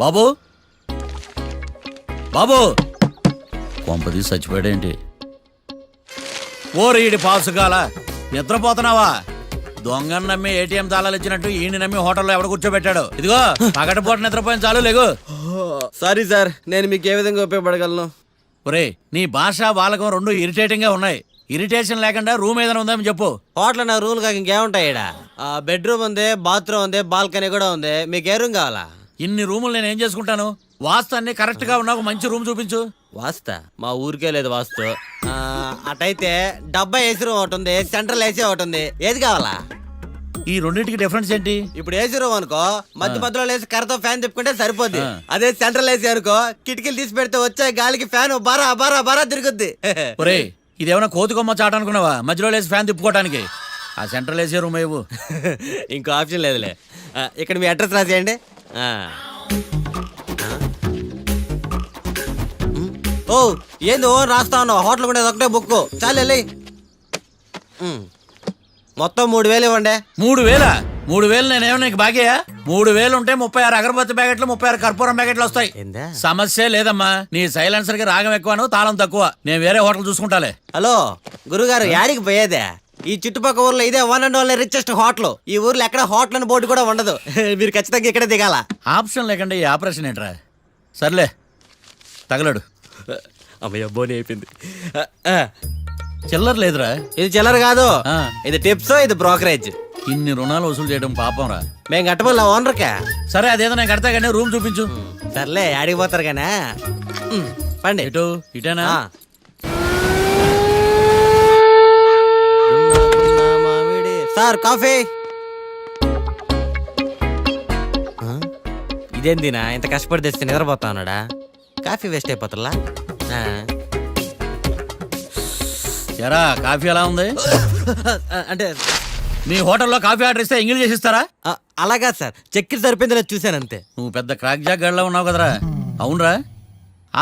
బాబు బాబు కొంపది చచ్చిపోయాడేంటి? ఓరీడి పాసుగాల నిద్రపోతున్నావా? దొంగను నమ్మి ఏటీఎం తాళాలు ఇచ్చినట్టు ఈయన నమ్మి హోటల్లో ఎవడ కూర్చోబెట్టాడు? ఇదిగో పగటిపూట నిద్రపోయిన చాలు లేగు. సారీ సార్, నేను మీకు ఏ విధంగా ఉపయోగపడగలను? ఒరే నీ భాష బాలకం రెండు ఇరిటేటింగ్ గా ఉన్నాయి. ఇరిటేషన్ లేకుండా రూమ్ ఏదైనా ఉందని చెప్పు. హోటల్ నా రూల్ కాక ఇంకేముంటాయి? బెడ్రూమ్ ఉంది, బాత్రూమ్ ఉంది, బాల్కనీ కూడా ఉంది. మీకు ఏ రూమ్ కావాలా? ఇన్ని రూములు నేను ఏం చేసుకుంటాను? వాస్తు అన్ని కరెక్ట్ గా ఉన్నా ఒక మంచి రూమ్ చూపించు. వాస్తా మా ఊరికే లేదు వాస్తు. అటైతే డబ్బా ఏసీ రూమ్ ఒకటి ఉంది, సెంట్రల్ ఏసీ ఒకటి ఉంది. ఏది కావాలా? ఈ రెండింటికి డిఫరెన్స్ ఏంటి? ఇప్పుడు ఏసీ రూమ్ అనుకో మధ్య మధ్యలో లేసి కర్రతో ఫ్యాన్ తిప్పుకుంటే సరిపోద్ది. అదే సెంట్రల్ ఏసీ అనుకో కిటికీలు తీసి పెడితే వచ్చే గాలికి ఫ్యాన్ బారా బారా బారా తిరుగుద్ది. ఒరే ఇదేమన్నా కోతికొమ్మ చాట అనుకున్నావా మధ్యలో లేసి ఫ్యాన్ తిప్పుకోవడానికి? ఆ సెంట్రల్ ఏసీ రూమ్ ఇవ్వు. ఇంకో ఆప్షన్ లేదులే. ఇక్కడ మీ అడ్రస్ రాసేయండి. ఓ ఏంది ఓ రాస్తా ఉన్నావు? హోటల్ కూడా ఒకటే బుక్ చాలు వెళ్ళి. మొత్తం 3000 ఇవ్వండి. 3000? 3000 నేనేమన్నా నీకు బాగా? 3000 ఉంటే 36 అగరబత్తి ప్యాకెట్లు 36 కర్పూరం ప్యాకెట్లు వస్తాయి. సమస్య లేదమ్మా. నీ సైలెన్సర్ కి రాగం ఎక్కువను తాళం తక్కువ. నేను వేరే హోటల్ చూసుకుంటాలే. హలో గురుగారు, యాడికి పోయేదే? ఈ చుట్టుపక్కల ఊర్లో ఇదే one and only richest hotel. ఈ ఊర్లో ఎక్కడ హోటల్ అని బోర్డు కూడా ఉండదు. మీరు ఖచ్చితంగా ఇక్కడే దిగాల. ఆప్షన్ లేకుండా ఈ ఆపరేషన్ ఏంట్రా? సర్లే తగలడు. అమ్మయ్య బోని అయిపోయింది. చిల్లర లేదురా. ఇది చిల్లర కాదు, ఇది టిప్స్, ఇది బ్రోకరేజ్. ఇన్ని రుణాలు వసూలు చేయడం పాపం రా. మేము కట్టబోలే ఓనర్కే. సరే అదేదో నేను కడతా కానీ రూమ్ చూపించు. సర్లే యాడికి పోతారు కానీ పండి. ఇటు ఇటేనా? Sir coffee. ఇదేందినా ఇంత కష్టపడి తెస్తే నిద్రపోతా ఉన్నాడా? కాఫీ వేస్ట్ అయిపోతుందా? ఎరా కాఫీ ఎలా ఉంది? అంటే మీ హోటల్లో కాఫీ ఆర్డర్ ఇస్తే ఎంగిల్ చేసి ఇస్తారా? అలాగా సార్, చక్కెర సరిపోయింది లేదు చూశాను అంతే. నువ్వు పెద్ద క్రాక్ జాక్ గడిలో ఉన్నావు కదరా. అవునరా,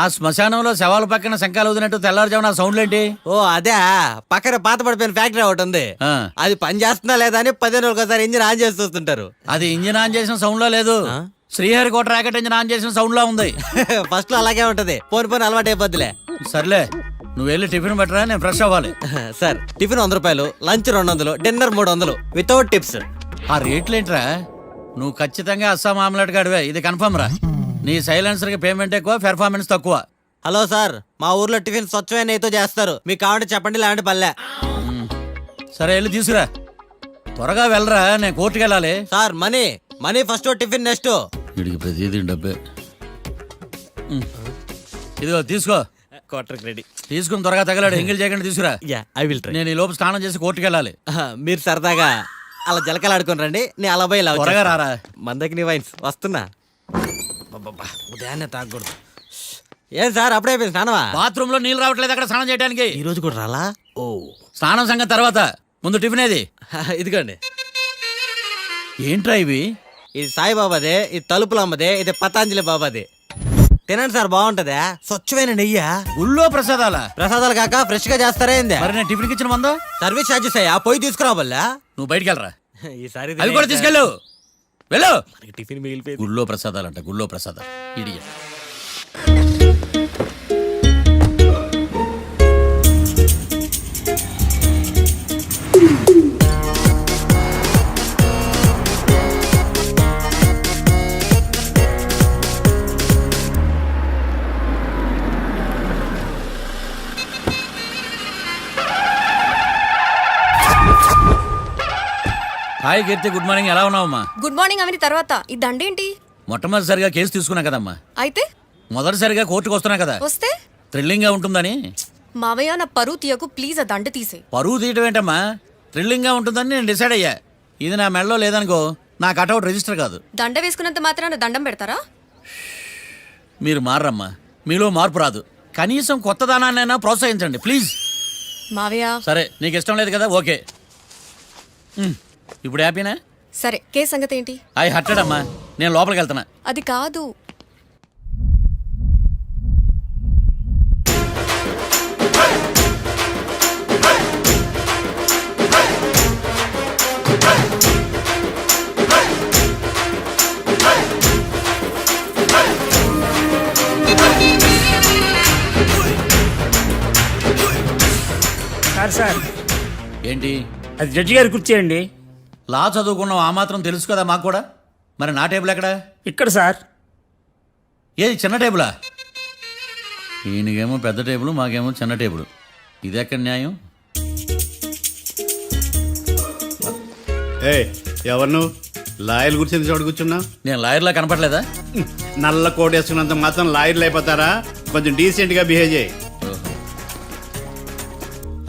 ఆ శ్మశానంలో శవాల పక్కన శంఖాలు వదినట్టు తెల్లారుజామున సౌండ్లేంటి? ఓ అదే, పక్కన పాత పడిపోయిన ఫ్యాక్టరీ ఒకటి ఉంది. అది పని చేస్తుందా లేదా అని 10 రోజులకు ఒకసారి ఇంజిన్ ఆన్ చేసి చూస్తుంటారు. అది ఇంజిన్ ఆన్ చేసిన సౌండ్ లో లేదు, శ్రీహరికోట రాకెట్ ఇంజిన్ ఆన్ చేసిన సౌండ్ లో ఉంది. ఫస్ట్ లో అలాగే ఉంటది, పోని పోని అలవాటు అయిపోద్దిలే. సర్లే నువ్వు వెళ్ళి టిఫిన్ పెట్టరా, నేను ఫ్రెష్ అవ్వాలి. సార్ టిఫిన్ 100 రూపాయలు, లంచ్ 200, డిన్నర్ 300 వితౌట్ టిప్స్. ఆ రేట్లేంట్రా? నువ్వు ఖచ్చితంగా అస్సాం ఆమ్లెట్ గాడివే, ఇది కన్ఫర్మ్ రా. నీ సైలెన్సర్ కి పేమెంట్ ఎక్కువ, పెర్ఫార్మెన్స్ తక్కువ. హలో సార్, మా ఊర్లో టిఫిన్ స్వచ్ఛమైన నెయ్యితో చేస్తారు. మీకు కావాలంటే చెప్పండి, లేదంటే పల్లె. సరే వెళ్ళి తీసుకురా, త్వరగా వెళ్ళరా, నేను కోర్టుకి వెళ్ళాలి. Sir money money first, tiffin next. వీడికి ప్రతిదీ డబ్బే. ఇదిగో తీసుకో. రెడీ తీసుకుని త్వరగా తగలాడు, ఎంగిల్ చేయకుండా తీసుకురా. I will try. నేను ఈ లోపు స్నానం చేసి కోర్టుకి వెళ్ళాలి. మీరు సరదాగా అలా జలకాలు ఆడుకుని రండి, నేను అలా పోయి త్వరగా రారా. మందకి నీ వైన్స్ వస్తున్నా. ఉదయాన్నే తాగకూడదు. ఏం సార్ అప్పుడే అయిపోయింది స్నానమా? బాత్రూమ్ లో నీళ్ళు రావట్లేదు అక్కడ స్నానం చేయడానికి. ఈ రోజు కూడా రాలా? ఓ స్నానం సంగతి తర్వాత, ముందు టిఫిన్ ఏది? ఇదిగోండి. ఏంట్రా ఇవి? ఇది సాయిబాబాదే, ఇది తలుపులమ్మదే, ఇది పతాంజలి బాబాదే. తినండి సార్, బాగుంటదా? స్వచ్ఛమైన నెయ్యా. గుళ్ళో ప్రసాదాలా? ప్రసాదాలు కాక ఫ్రెష్ గా చేస్తారా ఏంది? మరి నేను టిఫిన్ ఇచ్చిన మందా? సర్వీస్ ఛార్జెస్ అయ్యా, పోయి తీసుకురావాలా? నువ్వు బయటికి వెళ్ళరా. ఈసారి అవి కూడా తీసుకెళ్ళు, వెళ్ళు. టిఫిన్ మిగిలిపోయి. గుళ్ళో ప్రసాదాలంట, గుళ్ళో ప్రసాదాలు. ఇడియ హాయ్ కీర్తి, గుడ్ మార్నింగ్. ఎలా ఉన్నావమ్మా? గుడ్ మార్నింగ్ అవని తర్వాత ఈ దండేంటి? మొట్టమొదటిసారిగా కేసు తీసుకున్నా కదమ్మా. అయితే మొదటిసారిగా కోర్టుకు వస్తున్నా కదా, వస్తే థ్రిల్లింగ్ గా ఉంటుందని. మావయ్య నా పరువు తీయకు ప్లీజ్, ఆ దండ తీసే. పరువు తీయటం ఏంటమ్మా, థ్రిల్లింగ్ గా ఉంటుందని నేను డిసైడ్ అయ్యా. ఇది నా మెడలో లేదనుకో, నా కటౌట్ రిజిస్టర్ కాదు. దండ వేసుకున్నంత మాత్రాన దండం పెడతారా? మీరు మారమ్మా, మీలో మార్పు రాదు. కనీసం కొత్త దానాన్నైనా ప్రోత్సహించండి ప్లీజ్. మావయ్య సరే నీకు ఇష్టం లేదు కదా, ఓకే. ఇప్పుడు హ్యాపీనా? సరే కేసు సంగతి ఏంటి? ఐ హర్టెడ్ అమ్మా, నేను లోపలికి వెళ్తున్నా. అది కాదు, ఏంటి? అది జడ్జి గారి కుర్చీ అండి. లా చదువుకున్నాం, ఆ మాత్రం తెలుసు కదా మాకు కూడా. మరి నా టేబుల్ ఎక్కడ? ఇక్కడ సార్. ఏది చిన్న టేబులా? ఈయనకేమో పెద్ద టేబుల్, మాకేమో చిన్న టేబుల్. ఇది ఎక్కడ న్యాయం? ఏ ఎవరు నువ్వు? లాయర్లు కూర్చుని చోటు కూర్చున్నా? నేను లాయర్లా కనపడలేదా? నల్ల కోట్ వేసుకున్నంత మాత్రం లాయర్లు అయిపోతారా? కొంచెం డీసెంట్ గా బిహేవ్ చేయి.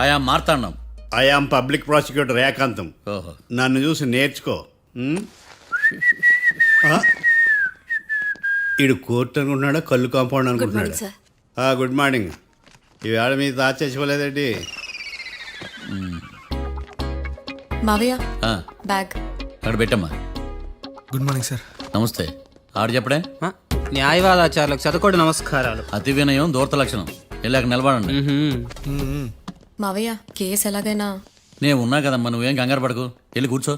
ఆయా మార్తాండం. ఐఆమ్ పబ్లిక్ ప్రాసిక్యూటర్ ఏకాంతం. ఓహో. నన్ను చూసి నేర్చుకో. ఈడు కోర్టు అనుకుంటున్నాడా, కళ్ళు కాంపౌండ్ అనుకుంటున్నాడా? సార్. Good morning. ఈవేళ మీ దాచేసుకోలేదండి. మావయ్య ఆ, బ్యాగ్. అక్కడ పెట్టమ్మా. Good morning sir. నమస్తే. ఆడు చెప్పడే. న్యాయవాదాచారులకు చదువుకోండి నమస్కారాలు. అతి వినయం దూరత లక్షణం. వెళ్ళాక నిలబడండి. మావయ్య కేసు ఎలాగైనా. నేను ఉన్నా కదమ్మా, నువ్వేం కంగారు పడకు. వెళ్ళి కూర్చో.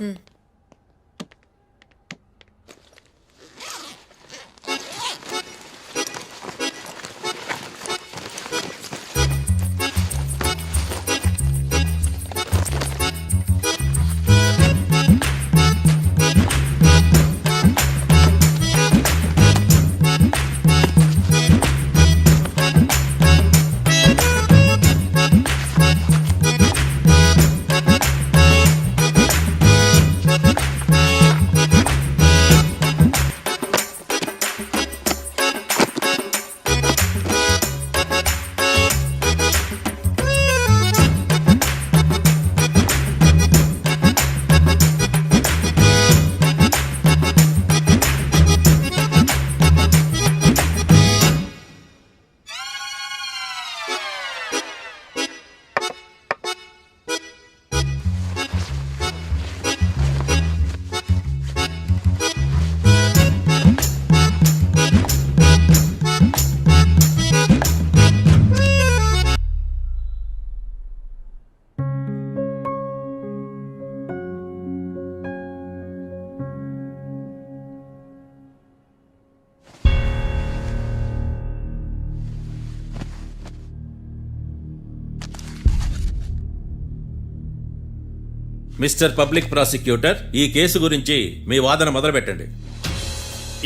మిస్టర్ పబ్లిక్ ప్రాసిక్యూటర్, ఈ కేసు గురించి మీ వాదన మొదలుపెట్టండి.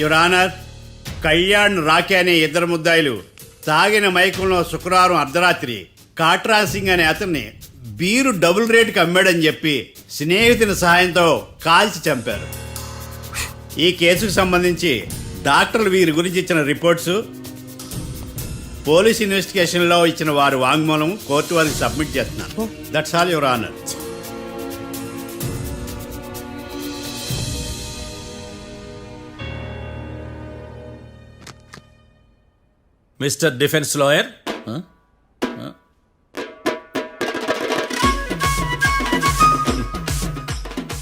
యువర్ ఆనర్, కళ్యాణ్ రాకే అనే ఇద్దరు ముద్దాయిలు తాగిన మైకంలో శుక్రవారం అర్ధరాత్రి కాట్రా సింగ్ అనే అతన్ని బీరు డబుల్ రేటుకి అమ్మాడని చెప్పి స్నేహితుని సహాయంతో కాల్చి చంపారు. ఈ కేసుకు సంబంధించి డాక్టర్లు వీరి గురించి ఇచ్చిన రిపోర్ట్స్, పోలీస్ ఇన్వెస్టిగేషన్లో ఇచ్చిన వారి వాంగ్మూలం కోర్టు వారికి సబ్మిట్ చేస్తున్నాను. That's all your honour. Mister defence lawyer,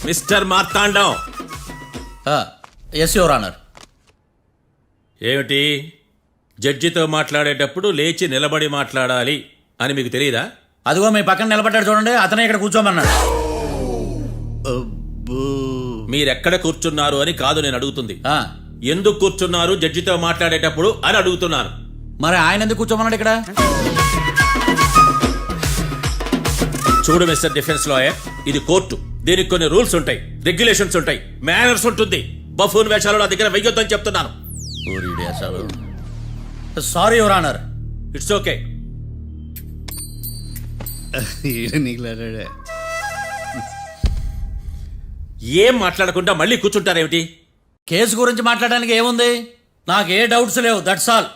mister Martandam. Yes your honour. ఏమిటి, జడ్జితో మాట్లాడేటప్పుడు లేచి నిలబడి మాట్లాడాలి అని మీకు తెలియదా? అదిగో మీ పక్కన నిలబడ్డాడు చూడండి, అతనే ఇక్కడ కూర్చోమన్నాడు. మీరెక్కడ కూర్చున్నారు అని కాదు నేను అడుగుతుంది. ఆ, ఎందుకు కూర్చున్నారు జడ్జితో మాట్లాడేటప్పుడు అని అడుగుతున్నాను. మరి ఆయన ఎందుకు కూర్చోమన్నాడు ఇక్కడ? చూడు మిస్టర్ డిఫెన్స్ లాయర్, ఇది కోర్టు. దీనికి కొన్ని రూల్స్ ఉంటాయి, రెగ్యులేషన్స్ ఉంటాయి, మేనర్స్ ఉంటుంది. బఫూన్ వేషాలు నా దగ్గర వెయ్యొద్దని చెప్తున్నాను. Sorry your honour. It's okay. ఏం మాట్లాడకుండా మళ్ళీ కూర్చుంటారేమిటి? కేసు గురించి మాట్లాడడానికి ఏముంది? నాకు ఏ డౌట్స్ లేవు, దట్స్ ఆల్.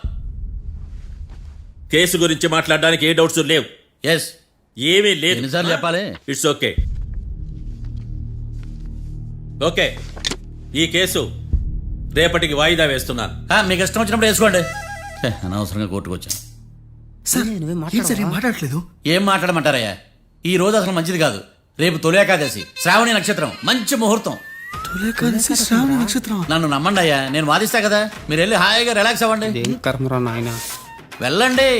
కేసు గురించి మాట్లాడడానికి ఏ డౌట్స్ లేవు? ఎస్. ఏమీ లేదు. ఎన్నిసార్లు చెప్పాలి? It's okay. ఓకే, ఈ కేసు రేపటికి వాయిదా వేస్తున్నాను. మీకు ఇష్టం వచ్చినప్పుడు వేసుకోండి. అనవసరంగా కోర్టుకు వచ్చాను. సార్ ఏం సార్ ఏం మాట్లాడట్లేదు? ఏం మాట్లాడమంటారయ్యా? ఈ రోజు అసలు మంచిది కాదు. రేపు తొలి ఏకాదశి, శ్రావణి నక్షత్రం, మంచి ముహూర్తం. శ్రావణ నక్షత్రం. నన్ను నమ్మండి అయ్యా, నేను వాదిస్తా కదా. మీరు వెళ్ళి హాయిగా రిలాక్స్ అవ్వండి. వెళ్ళండి.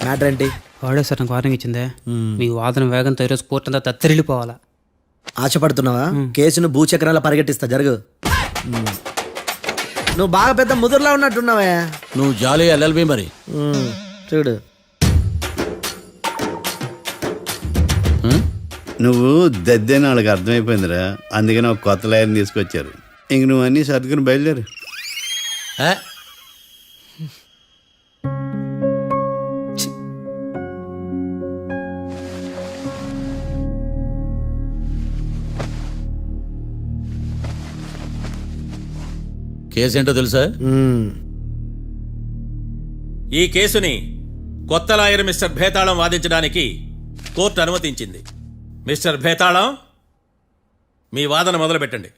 మ్యాటర్ ఏంటి? వాడే సార్ నాకు వార్నింగ్ ఇచ్చిందే. మీ వాదన వేగంతో ఈరోజు కోర్టు అంతా తత్తరిల్లిపోవాలా. ఆశపడుతున్నావా కేసును భూచక్రాల పరిగెట్టిస్తా జరుగు నువ్వు బాగా పెద్ద ముదురులా ఉన్నట్టున్నావే నువ్వు జాలి ఎల్ఎల్బి మరి. చూడు నువ్వు దద్దని వాళ్ళకి అర్థమైపోయిందిరా, అందుకని ఒక కొత్త లాయర్ని తీసుకొచ్చారు. ఇంక నువ్వు అన్నీ సర్దుకుని బయలుదేరు. ఏ? కేసు ఏంటో తెలుసా? ఈ కేసుని కొత్త లాయర్ మిస్టర్ భేతాళం వాదించడానికి కోర్టు అనుమతించింది. మిస్టర్ భేతాళం, మీ వాదన మొదలు పెట్టండి.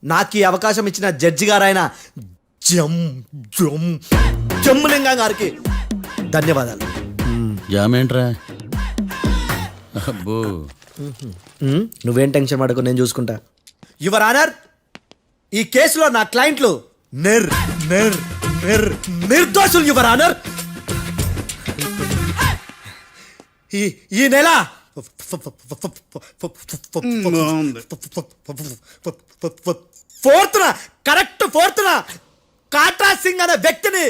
నాకు ఈ అవకాశం ఇచ్చిన జడ్జి గారైన జమ్ములింగం గారికి ధన్యవాదాలు. జామేంట్రా? అబ్బో, నువ్వేం టెన్షన్ పడకు, నేను చూసుకుంటా. యువర్ ఆనర్, ఈ కేసులో నా క్లయింట్లు నిర్దోషులు యువర్ ఆనర్. ఈ నెల ఫోర్త్న కాట్రా సింగ్ అనే వ్యక్తిని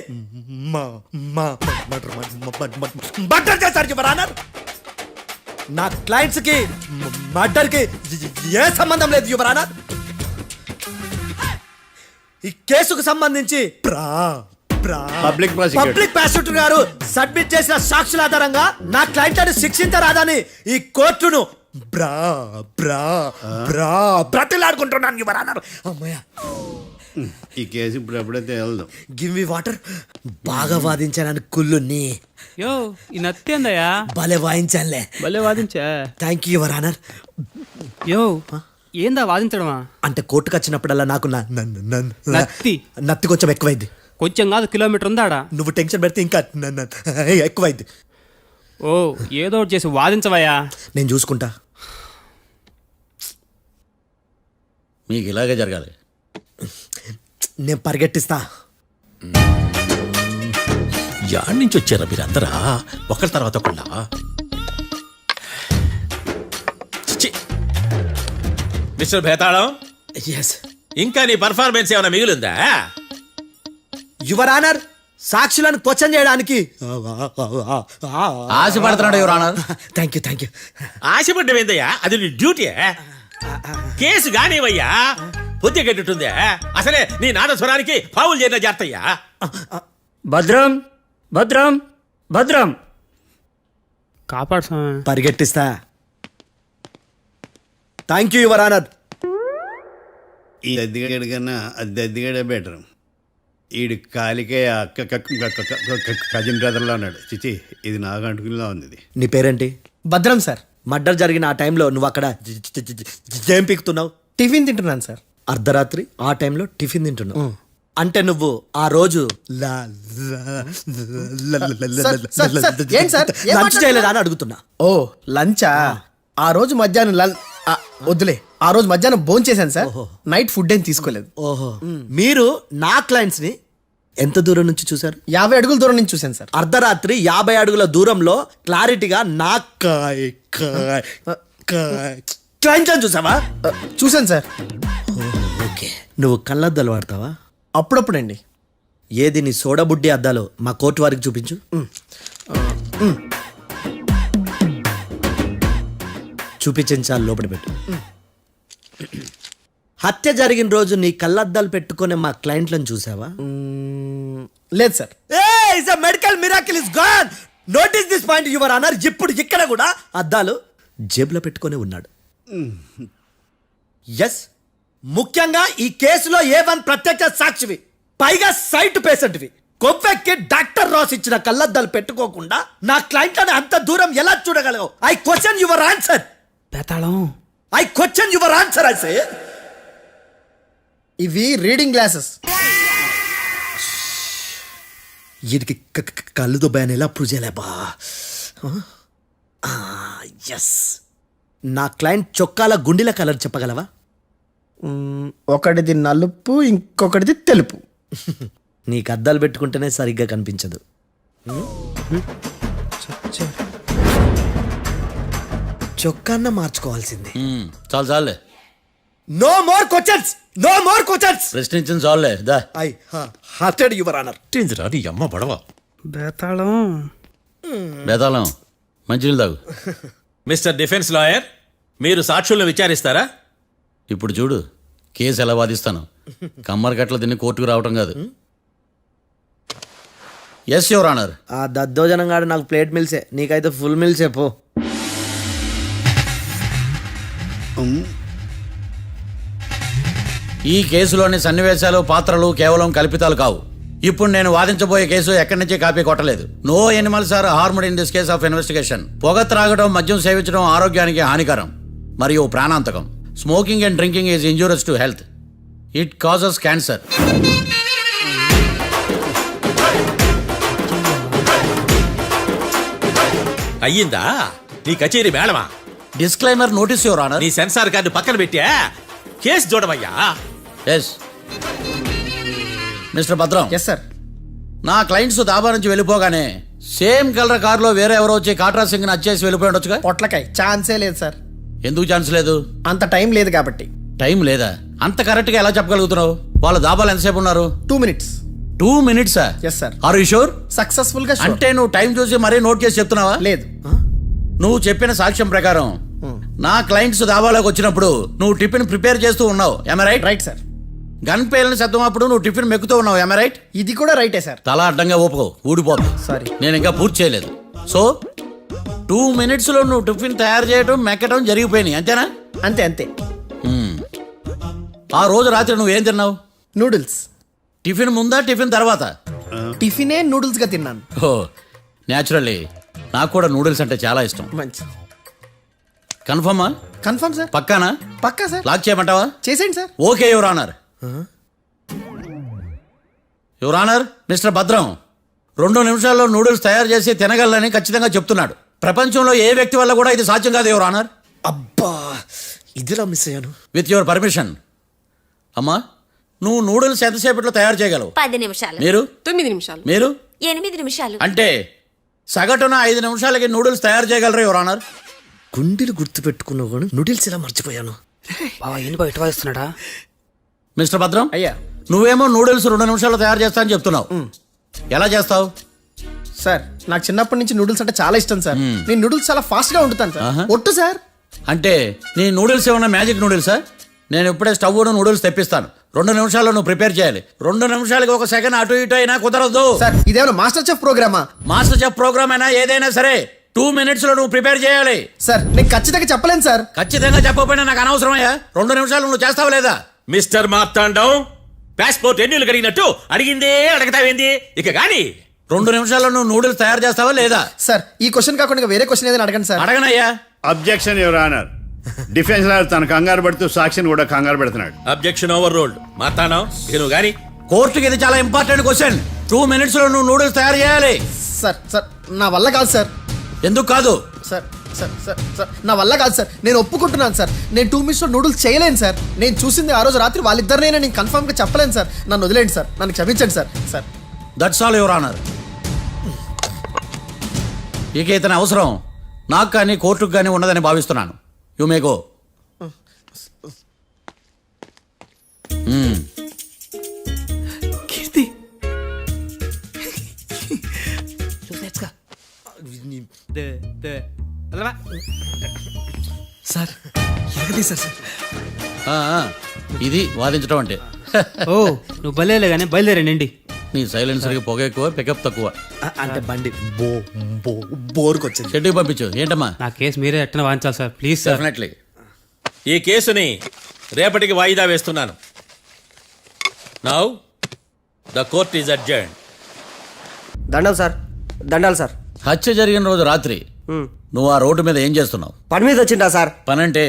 మర్డర్ చేశారు యువర్ ఆనర్. నా క్లయింట్స్ కి మర్డర్ కి ఏ సంబంధం లేదు యువర్ ఆనర్. ఈ కేసుకు సంబంధించి పబ్లిక్ ప్రాసిక్యూటర్ గారు సబ్మిట్ చేసిన సాక్షుల ఆధారంగా నా క్లయింట్లను శిక్షించరాదని ఈ కోర్టును బ్రతిలాడుకుంటున్నాను యువర్ ఆనర్. అమ్మయ్య, ఈ కేసు ఇప్పుడు ఎప్పుడైతే వెళ్దాం. Give me water. బాగా వాదించానని కుళ్ళుని యో ఈ నత్తేందయ్యా భలే వాయించానులే. భలే వాదించా. Thank you your honour. యో ఏందా వాదించడమా? అంటే కోర్టుకు వచ్చినప్పుడల్లా నాకు నత్తి కొంచెం ఎక్కువైంది. కొంచెం కాదు, కిలోమీటర్ ఉందాడా. నువ్వు టెన్షన్ పెడితే ఇంకా ఎక్కువైంది. ఓ ఏదో ఒకటి చేసి వాదించవయ్యా. నేను చూసుకుంటా. మీకు ఇలాగే జరగాలి. నేను పరిగెట్టిస్తా. యాడ్ నుంచి వచ్చారా మీరందరా ఒకరి తర్వాత ఒకళ్ళ? మిస్టర్ భేతాళం, ఎస్ ఇంకా నీ పర్ఫార్మెన్స్ ఏమైనా మిగిలిందా? యువర్ ఆనర్, సాక్షులను క్వశ్చన్ చేయడానికి ఆశపడుతున్నాడు యువర్ ఆనర్. Thank you. ఆశపడ్డం ఏందయ్యా, అది నీ డ్యూటీ. కేసు గానివయ్యా, బుద్ధి గట్టుందే. అసలే నీ నాదస్వరానికి పావులు చేరిన జాతయ్యా. భద్రం భద్రం భద్రం. కాపాడు స్వామి. పరిగెట్టిస్తా. Thank you your honour. ఈ దద్దిగడి కన్నా అది దద్దిగడే బెటర్. ఈడు కాలికే కజిన్ బ్రదర్లో ఉన్నాడు. చిచి, ఇది నాకు అంటుకునిలా ఉంది. ఇది నీ పేరేంటి? భద్రం సార్. మర్డర్ జరిగిన ఆ టైంలో నువ్వు అక్కడ ఏం పీకుతున్నావు? టిఫిన్ తింటున్నాను సార్. అర్ధరాత్రి ఆ టైంలో టిఫిన్ తింటున్నావు అంటే నువ్వు ఆ రోజు ఏంటి సార్? లంచ్ చేయలేదా అని అడుగుతున్నా. ఓ లంచా? ఆ రోజు మధ్యాహ్నం వద్దులే, ఆ రోజు మధ్యాహ్నం భోజనం చేశాను సార్. నైట్ ఫుడ్ ఏం తీసుకోలేదు. ఓహో, మీరు నా క్లయింట్స్ ని ఎంత దూరం నుంచి చూసారు? 50 అడుగుల దూరం నుంచి చూశాను సార్. అర్ధరాత్రి 50 అడుగుల దూరంలో క్లారిటీగా నా క్లయింట్స్ చూసావా? చూశాను సార్. ఓకే, నువ్వు కళ్ళద్దాలు వాడతావా? అప్పుడప్పుడండి. ఏది నీ సోడబుడ్డి అద్దాలు మా కోర్టు వారికి చూపించు. చూపించాలి, లోపల పెట్టు. హత్య జరిగిన రోజు నీ కళ్ళద్దాలు పెట్టుకునే మా క్లయింట్లను చూసావా? లేదు sir. Medical miracle is gone. Notice this point your honour. ఇప్పుడు ఇక్కడ కూడా అద్దాలు జేబులో పెట్టుకునే ఉన్నాడు. ఎస్, ముఖ్యంగా ఈ కేసులో A1 ప్రత్యక్ష సాక్షివి, పైగా సైట్ పేషెంట్వి. కొవ్వెక్కి డాక్టర్ రాస్ ఇచ్చిన కళ్ళద్దాలు పెట్టుకోకుండా నా క్లయింట్లను అంత దూరం ఎలా చూడగలవు? I question your answer. బేతాళం, I question your answer. I say ఇవి రీడింగ్ గ్లాసెస్. వీడికి కళ్ళు దుబ్బాయని ఎలా ప్రూవ్ చేయలేబా? ఎస్, నా క్లయింట్ చొక్కాల గుండెల కలర్ చెప్పగలవా? ఒకటిది నలుపు, ఇంకొకటిది తెలుపు. నీకు అద్దాలు పెట్టుకుంటేనే సరిగ్గా కనిపించదు. చొక్కాన్న మార్చుకోవాల్సింది. చాలు చాలులే. No more questions, no more questions. ప్రశ్నించిన చాలులే దా. I hurted your honour. నీ అమ్మ పడవ. బేతాళం. బేతాళం మంచినీళ్ళు తాగు. మిస్టర్ డిఫెన్స్ లాయర్, మీరు సాక్షులను విచారిస్తారా? ఇప్పుడు చూడు కేసు ఎలా వాదిస్తాను. కమ్మరి కట్ల తిని కోర్టుకు రావటం కాదు. Yes your honour. ఆ దద్దోజనం గాడు నాకు ప్లేట్ మిల్సే, నీకైతే ఫుల్ మిల్సే పో. ఈ కేసులోని సన్నివేశాలు పాత్రలు కేవలం కల్పితాలు కావు. ఇప్పుడు నేను వాదించబోయే కేసు ఎక్కడి నుంచి కాపీ కొట్టలేదు. No animals are harmed in this case of investigation. పొగ త్రాగడం, మద్యం సేవించడం ఆరోగ్యానికి హానికరం మరియు ప్రాణాంతకం. Smoking and drinking is injurious to health. It causes cancer. అయ్యిందా నీ కచేరీ మేడమా? Disclaimer notice your honour. నీ సెన్సార్ కార్డు పక్కన పెట్టా కేసు చూడమయ్యా. Yes mister Bhadram. Yes sir. నా క్లయింట్స్ దాబా నుంచి వెళ్ళిపోగానే సేమ్ కలర్ కారులో వేరే ఎవరో వచ్చి కాట్రా సింగ్ ని వచ్చేసి వెళ్ళిపోయి ఉండొచ్చుగా. పొట్లకాయ ఛాన్సే లేదు సార్. ఎందుకు ఛాన్స్ లేదు? అంత టైం లేదు కాబట్టి. టైం లేదా? అంత కరెక్ట్ గా ఎలా చెప్పగలుగుతున్నావు? వాళ్ళ దాబాలు ఎంతసేపు ఉన్నారు? 2 minutes. 2 minutes? Yes sir. Are you sure? Successful గా sure. అంటే నువ్వు టైం చూసి మరీ నోట్ చేసి చెప్తున్నావా? లేదు. నువ్వు చెప్పిన సాక్ష్యం ప్రకారం నా క్లయింట్స్ దాబాలోకి వచ్చినప్పుడు నువ్వు టిఫిన్ ప్రిపేర్ చేస్తూ ఉన్నావు. ఎమ రైట్? Right sir. గన్ పేలిన శబ్దం అప్పుడు నువ్వు టిఫిన్ మెక్కుతూ ఉన్నావు. ఎమ రైట్? ఇది కూడా రైటే సార్. తల అడ్డంగా ఊపుకో, ఊడిపోతుంది. సారీ. నేను ఇంకా పూర్తి చేయలేదు. సో 2 minutes లో నువ్వు టిఫిన్ తయారు చేయడం మెక్కడం జరిగిపోయినాయి అంతేనా? అంతే అంతే. ఆ రోజు రాత్రి నువ్వేం తిన్నావు? నూడిల్స్. టిఫిన్ ముందా టిఫిన్ తర్వాత? టిఫినే నూడిల్స్ గా తిన్నాను. ఓ న్యాచురల్లీ నాకు కూడా నూడిల్స్ అంటే చాలా ఇష్టం. మంచి. కన్ఫర్మా? Confirm sir. పక్కానా? పక్కా సార్. లాక్ చేయమంటావా? చేసేయండి sir. Okay your honour. Your honour, mister Bhadram 2 నిమిషాల్లో నూడిల్స్ తయారు చేసి తినగలని ఖచ్చితంగా చెప్తున్నాడు. ప్రపంచంలో ఏ వ్యక్తి వల్ల కూడా ఇది సాధ్యం కాదు యువర్ ఆనర్. అబ్బా ఇదిలా మిస్ అయ్యాను. With your permission. అమ్మా, నువ్వు నూడిల్స్ ఎంతసేపట్లో తయారు చేయగలవు? 10 నిమిషాలు. మీరు? 9 నిమిషాలు. మీరు? 8 నిమిషాలు. అంటే సగటున 5 నిమిషాలకి నూడిల్స్ తయారు చేయగలరు యువర్ ఆనర్. గుండెలు గుర్తు పెట్టుకున్నావు కానీ నూడిల్స్ ఇలా మర్చిపోయాను. బావా ఏంటి బయట వాయిస్తున్నాడా? మిస్టర్ భద్రం, అయ్యా. నువ్వేమో నూడిల్స్ 2 నిమిషాల్లో తయారు చేస్తా అని చెప్తున్నావు. ఎలా చేస్తావు? సార్ నాకు చిన్నప్పటి నుంచి నూడిల్స్ అంటే చాలా ఇష్టం సార్. నేను నూడిల్స్ చాలా ఫాస్ట్ గా వండుతాను సార్. ఒట్టు సార్. అంటే నీ నూడిల్స్ ఏమన్నా మ్యాజిక్ నూడిల్సా? నేను ఇప్పుడే స్టవ్ నూడిల్స్ తెప్పిస్తాను. 2 నిమిషాల్లో నువ్వు ప్రిపేర్ చేయాలి. 2 నిమిషాలకి 1 సెకండ్ అటు ఇటు అయినా కుదరదు. సార్ ఇదేమైనా మాస్టర్ చెఫ్ ప్రోగ్రామా? మాస్టర్ చెఫ్ ప్రోగ్రామ్ అయినా ఏదైనా సరే 2 minutes లో నువ్వు ప్రిపేర్ చేయాలి. సార్ నేను ఖచ్చితంగా చెప్పలేను సార్. ఖచ్చితంగా చెప్పకపోయినా నాకు అనవసరమయ్యా. 2 నిమిషాలు నువ్వు చేస్తావా లేదా? మిస్టర్ మార్తాండం, పాస్పోర్ట్ ఎన్నిళ్ళు కడిగినట్టు అడిగిందే అడగతావేంది? ఇక గాని 2 నిమిషాల్లో నువ్వు నూడిల్స్ తయారు చేస్తావా లేదా? సార్ ఈ క్వశ్చన్ కాకుండా వేరే క్వశ్చన్ ఏదైనా అడగండి సార్. అడగనయ్యా. Objection your honour. Defence lawyer తన కంగారు పడుతూ సాక్షిని కూడా కంగారు పెడుతున్నాడు. Objection over rolled. మార్తాండం, ఇక నువ్వు గాని. కోర్టుకి ఇది చాలా ఇంపార్టెంట్ క్వశ్చన్. 2 minutes లో నువ్వు నూడిల్స్ తయారు చేయాలి. సార్ సార్ నా వల్ల కాదు సార్. ఎందుకు కాదు? సార్ సార్ సార్ సార్ నా వల్ల కాదు సార్. నేను ఒప్పుకుంటున్నాను సార్. నేను 2 minutes లో నూడిల్స్ చేయలేను సార్. నేను చూసింది ఆ రోజు రాత్రి వాళ్ళిద్దరినైనా నేను కన్ఫర్మ్ గా చెప్పలేను సార్. నన్ను వదిలేండి సార్. నన్ను క్షమించండి sir. Sir that's all your honour. ఇక ఇతని అవసరం నాకు కానీ కోర్టుకు కానీ ఉన్నదని భావిస్తున్నాను. You may go. కీర్తి సార్ ఎరగదీశారు సార్. ఇది వాదించడం అంటే. ఓ నువ్వు బలేలే కానీ బయలుదేరండి. నీ సైలెన్సర్కి పొగ ఎక్కువ, పికప్ తక్కువ. అంటే బండి బోర్కి వచ్చింది. షెడ్యూల్ పంపించు. ఏంటమ్మా? నా కేసు మీరే ఎట్టన వాయించాలి సార్, ప్లీజ్ సార్. డెఫినెట్లీ. ఈ కేసుని రేపటికి వాయిదా వేస్తున్నాను. Now the court is adjourned. దండాలు సార్. దండాలు సార్. హత్య జరిగిన రోజు రాత్రి నువ్వు ఆ రోడ్డు మీద ఏం చేస్తున్నావు? పని మీద వచ్చిందా సార్? పని అంటే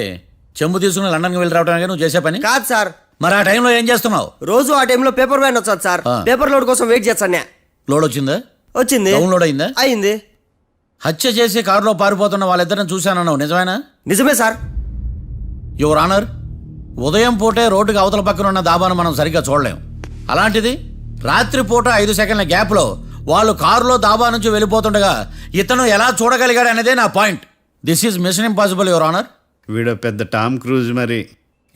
చెంబు తీసుకుని లండన్కి వెళ్ళి రావడానికి నువ్వు చేసే పని కాదు సార్. మరి ఆ టైంలో ఏం చేస్తున్నావు? రోజు ఆ టైంలో పేపర్ వ్యాన్ వచ్చాది సార్. పేపర్ లోడ్ కోసం వెయిట్ చేస్తాను. లోడ్ వచ్చిందా? వచ్చింది. డౌన్లోడ్ అయిందా? అయింది. హత్య చేసి కారులో పారిపోతున్న వాళ్ళిద్దరిని చూశానన్నావు, నిజమేనా? నిజమే సార్. యువర్ ఆనర్, ఉదయం పూటే రోడ్డుకి అవతల పక్కన ఉన్న దాబాను మనం సరిగ్గా చూడలేం. అలాంటిది రాత్రి పూట 5 సెకండ్ల గ్యాప్లో వాళ్ళు కారులో దాబా నుంచి వెళ్ళిపోతుండగా ఇతను ఎలా చూడగలిగాడు అనేదే నా point. This is mission impossible your honour. వీడో పెద్ద టామ్ క్రూజ్ మరి.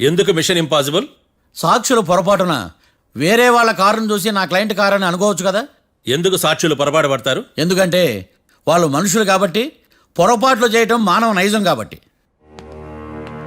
ఎందుకు మిషన్ ఇంపాసిబుల్? సాక్షులు పొరపాటున వేరే వాళ్ళ కారును చూసి నా క్లయింట్ కారు అని అనుకోవచ్చు కదా. ఎందుకు సాక్షులు పొరపాటు పడతారు? ఎందుకంటే వాళ్ళు మనుషులు కాబట్టి, పొరపాట్లు చేయటం మానవ నైజం కాబట్టి.